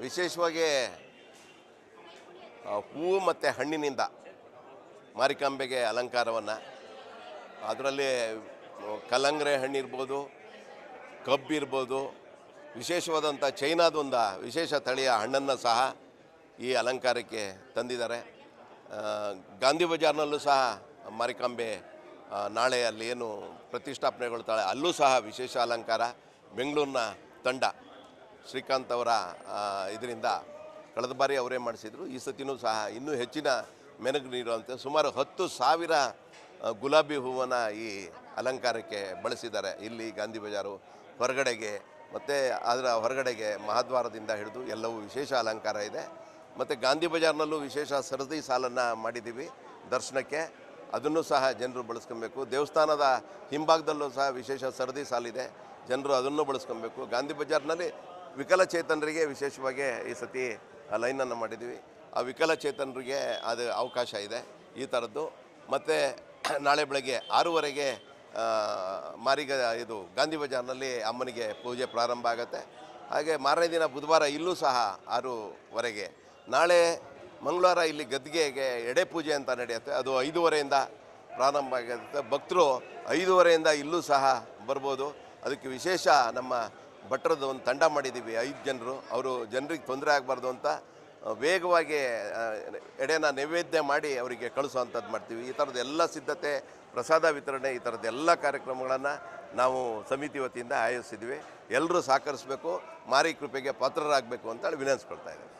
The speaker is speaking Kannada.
ವಿಶೇಷವಾಗಿ ಹೂವು ಮತ್ತು ಹಣ್ಣಿನಿಂದ ಮಾರಿಕಾಂಬೆಗೆ ಅಲಂಕಾರವನ್ನು, ಅದರಲ್ಲಿ ಕಲ್ಲಂಗರೆ ಹಣ್ಣಿರ್ಬೋದು, ಕಬ್ಬಿರ್ಬೋದು, ವಿಶೇಷವಾದಂಥ ಚೈನಾದೊಂದು ವಿಶೇಷ ತಳಿಯ ಹಣ್ಣನ್ನು ಸಹ ಈ ಅಲಂಕಾರಕ್ಕೆ ತಂದಿದ್ದಾರೆ. ಗಾಂಧಿ ಬಜಾರ್ನಲ್ಲೂ ಸಹ ಮಾರಿಕಾಂಬೆ ನಾಳೆ ಅಲ್ಲಿ ಏನು ಪ್ರತಿಷ್ಠಾಪನೆಗೊಳ್ತಾಳೆ ಅಲ್ಲೂ ಸಹ ವಿಶೇಷ ಅಲಂಕಾರ. ಬೆಂಗಳೂರಿನ ತಂಡ ಶ್ರೀಕಾಂತ್ ಅವರ ಇದರಿಂದ ಕಳೆದ ಬಾರಿ ಅವರೇ ಮಾಡಿಸಿದರು. ಈ ಸತಿನೂ ಸಹ ಇನ್ನೂ ಹೆಚ್ಚಿನ ಮೆರುಗು ನೀಡುವಂತೆ ಸುಮಾರು 10,000 ಗುಲಾಬಿ ಹೂವನ್ನು ಈ ಅಲಂಕಾರಕ್ಕೆ ಬಳಸಿದ್ದಾರೆ. ಇಲ್ಲಿ ಗಾಂಧಿ ಬಜಾರು ಹೊರಗಡೆಗೆ ಮತ್ತು ಅದರ ಹೊರಗಡೆಗೆ ಮಹಾದ್ವಾರದಿಂದ ಹಿಡಿದು ಎಲ್ಲವೂ ವಿಶೇಷ ಅಲಂಕಾರ ಇದೆ. ಮತ್ತು ಗಾಂಧಿ ಬಜಾರ್ನಲ್ಲೂ ವಿಶೇಷ ಸರದಿ ಸಾಲನ್ನು ಮಾಡಿದ್ದೀವಿ ದರ್ಶನಕ್ಕೆ, ಅದನ್ನು ಸಹ ಜನರು ಬಳಸ್ಕೊಬೇಕು. ದೇವಸ್ಥಾನದ ಹಿಂಭಾಗದಲ್ಲೂ ಸಹ ವಿಶೇಷ ಸರದಿ ಸಾಲಿದೆ, ಜನರು ಅದನ್ನು ಬಳಸ್ಕೊಬೇಕು. ಗಾಂಧಿ ಬಜಾರ್ನಲ್ಲಿ ವಿಕಲಚೇತನರಿಗೆ ವಿಶೇಷವಾಗಿ ಈ ಸತಿ ಲೈನನ್ನು ಮಾಡಿದ್ದೀವಿ. ಆ ವಿಕಲಚೇತನರಿಗೆ ಅದು ಅವಕಾಶ ಇದೆ ಈ ಥರದ್ದು. ಮತ್ತು ನಾಳೆ ಬೆಳಗ್ಗೆ 6:30ಗೆ ಇದು ಗಾಂಧಿ ಬಜಾರ್ನಲ್ಲಿ ಅಮ್ಮನಿಗೆ ಪೂಜೆ ಪ್ರಾರಂಭ ಆಗುತ್ತೆ. ಹಾಗೆ ಮಾರನೇ ದಿನ ಬುಧವಾರ ಇಲ್ಲೂ ಸಹ 6:30. ನಾಳೆ ಮಂಗಳವಾರ ಇಲ್ಲಿ ಗದ್ಗೆಗೆ ಎಡೆ ಪೂಜೆ ಅಂತ ನಡೆಯುತ್ತೆ, ಅದು 5:30ಯಿಂದ ಪ್ರಾರಂಭ ಆಗುತ್ತೆ. ಭಕ್ತರು 5:30ಯಿಂದ ಇಲ್ಲೂ ಸಹ ಬರ್ಬೋದು. ಅದಕ್ಕೆ ವಿಶೇಷ ನಮ್ಮ ಭಟ್ರದ್ದು ಒಂದು ತಂಡ ಮಾಡಿದ್ದೀವಿ, 5 ಜನರು. ಅವರು ಜನರಿಗೆ ತೊಂದರೆ ಆಗಬಾರ್ದು ಅಂತ ವೇಗವಾಗಿ ಎಡೆನ ನೈವೇದ್ಯ ಮಾಡಿ ಅವರಿಗೆ ಕಳಿಸೋವಂಥದ್ದು ಮಾಡ್ತೀವಿ. ಈ ಥರದ ಎಲ್ಲ ಸಿದ್ಧತೆ, ಪ್ರಸಾದ ವಿತರಣೆ, ಈ ಥರದ ಎಲ್ಲ ಕಾರ್ಯಕ್ರಮಗಳನ್ನು ನಾವು ಸಮಿತಿ ವತಿಯಿಂದ ಆಯೋಜಿಸಿದ್ವಿ. ಎಲ್ಲರೂ ಸಹಕರಿಸಬೇಕು, ಮಾರಿ ಕೃಪೆಗೆ ಪಾತ್ರರಾಗಬೇಕು ಅಂತೇಳಿ ವಿನಂತಿಸ್ಕೊಳ್ತಾ ಇದ್ದೀವಿ.